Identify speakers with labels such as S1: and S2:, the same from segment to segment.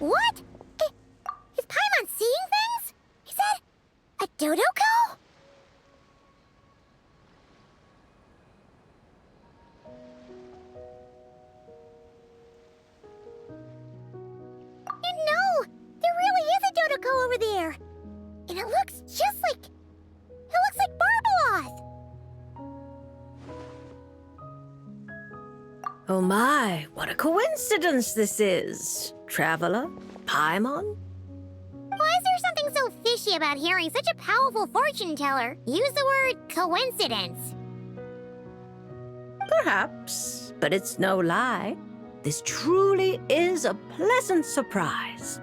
S1: What? Is Paimon seeing things? Is that a Dodoko? No! There really is a Dodoko over there! And it looks just like... It looks like Barbeloth!
S2: Oh my, what a coincidence this is. Traveler? Paimon?
S1: Why is there something so fishy about hearing such a powerful fortune teller use the word coincidence?
S2: Perhaps, but it's no lie. This truly is a pleasant surprise.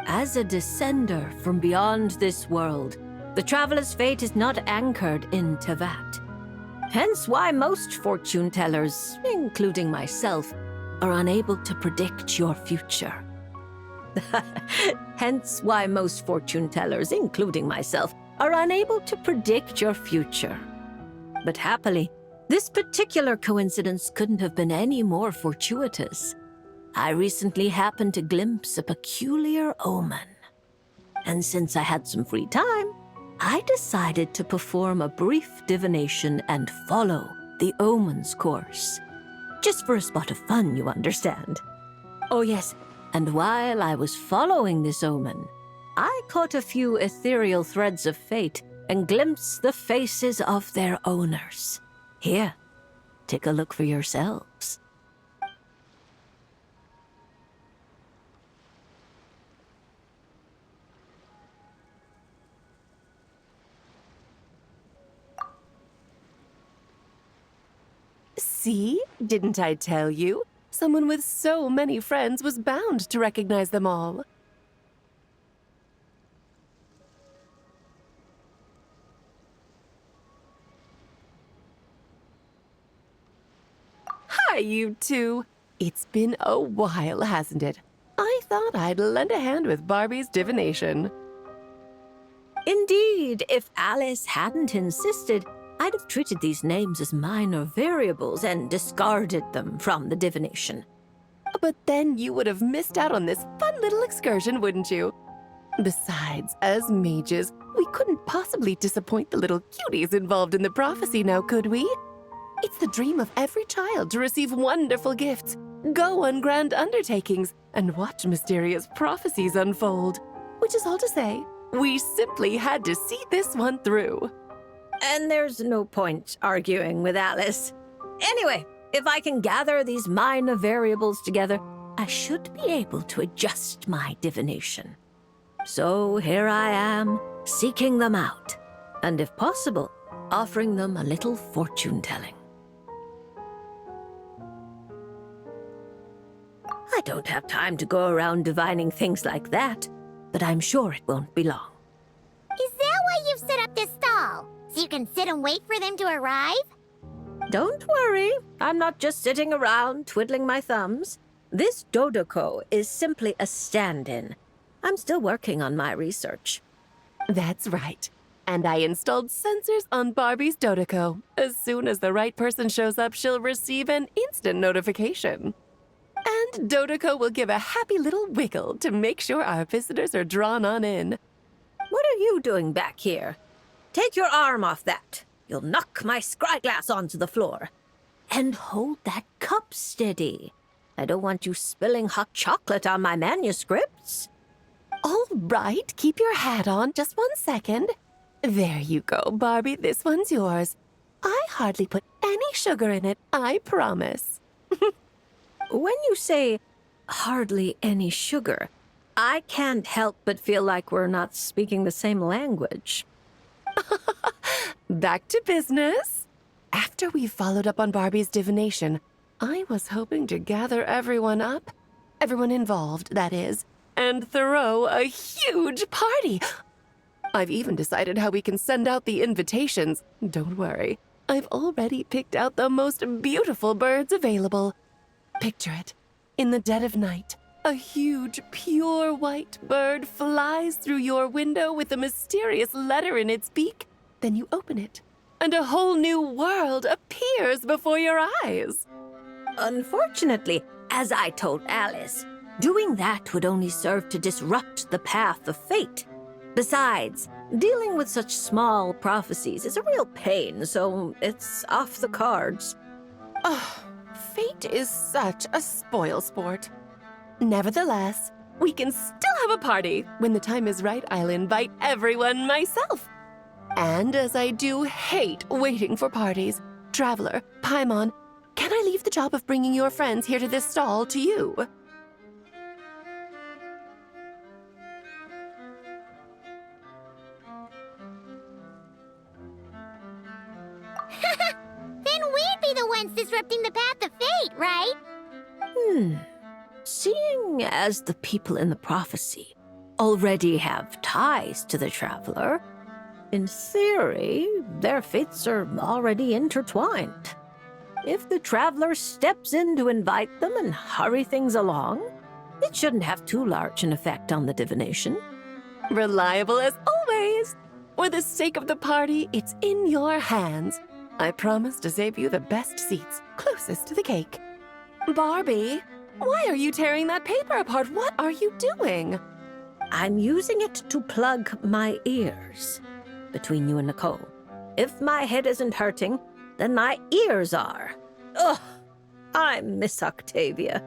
S2: As a descender from beyond this world, the traveler's fate is not anchored in Tevat. Hence why most fortune tellers, including myself, are unable to predict your future. Hence why most fortune tellers, including myself, are unable to predict your future. But happily, this particular coincidence couldn't have been any more fortuitous. I recently happened to glimpse a peculiar omen. And since I had some free time, I decided to perform a brief divination and follow the omen's course. Just for a spot of fun, you understand. Oh yes, and while I was following this omen, I caught a few ethereal threads of fate and glimpsed the faces of their owners. Here, take a look for yourselves.
S3: See? Didn't I tell you? Someone with so many friends was bound to recognize them all. Hi, you two. It's been a while, hasn't it? I thought I'd lend a hand with Barbie's divination.
S2: Indeed, if Alice hadn't insisted, I'd have treated these names as minor variables and discarded them from the divination.
S3: But then you would have missed out on this fun little excursion, wouldn't you? Besides, as mages, we couldn't possibly disappoint the little cuties involved in the prophecy now, could we? It's the dream of every child to receive wonderful gifts, go on grand undertakings, and watch mysterious prophecies unfold. Which is all to say, we simply had to see this one through.
S2: And there's no point arguing with Alice. Anyway, if I can gather these minor variables together, I should be able to adjust my divination. So here I am, seeking them out, and if possible, offering them a little fortune-telling. I don't have time to go around divining things like that, but I'm sure it won't be long.
S1: Is that why you've set up this stall? So you can sit and wait for them to arrive?
S2: Don't worry, I'm not just sitting around twiddling my thumbs. This Dodoko is simply a stand-in. I'm still working on my research.
S3: That's right. And I installed sensors on Barbie's Dodoko. As soon as the right person shows up, she'll receive an instant notification. And Dodoko will give a happy little wiggle to make sure our visitors are drawn on in.
S2: What are you doing back here? Take your arm off that. You'll knock my scryglass onto the floor. And hold that cup steady. I don't want you spilling hot chocolate on my manuscripts.
S3: All right, keep your hat on. Just 1 second. There you go, Barbie. This one's yours. I hardly put any sugar in it, I promise.
S2: When you say hardly any sugar, I can't help but feel like we're not speaking the same language.
S3: Back to business. After we followed up on Barbie's divination, I was hoping to gather everyone up, everyone involved, that is, and throw a huge party. I've even decided how we can send out the invitations. Don't worry, I've already picked out the most beautiful birds available. Picture it. In the dead of night, a huge, pure white bird flies through your window with a mysterious letter in its beak. Then you open it, and a whole new world appears before your eyes.
S2: Unfortunately, as I told Alice, Doing that would only serve to disrupt the path of fate. Besides, dealing with such small prophecies is a real pain, so it's off the cards.
S3: Oh, fate is such a spoil sport. Nevertheless, we can still have a party. When the time is right, I'll invite everyone myself. And as I do hate waiting for parties, Traveler, Paimon, can I leave the job of bringing your friends here to this stall to you?
S1: Then we'd be the ones disrupting the path of fate, right?
S2: Seeing as the people in the prophecy already have ties to the Traveler, in theory, their fates are already intertwined. If the Traveler steps in to invite them and hurry things along, it shouldn't have too large an effect on the divination.
S3: Reliable as always. For the sake of the party, it's in your hands. I promise to save you the best seats, closest to the cake. Barbie, why are you tearing that paper apart? What are you doing?
S2: I'm using it to plug my ears. Between you and Nicole, if my head isn't hurting, then my ears are. Ugh, I miss Octavia.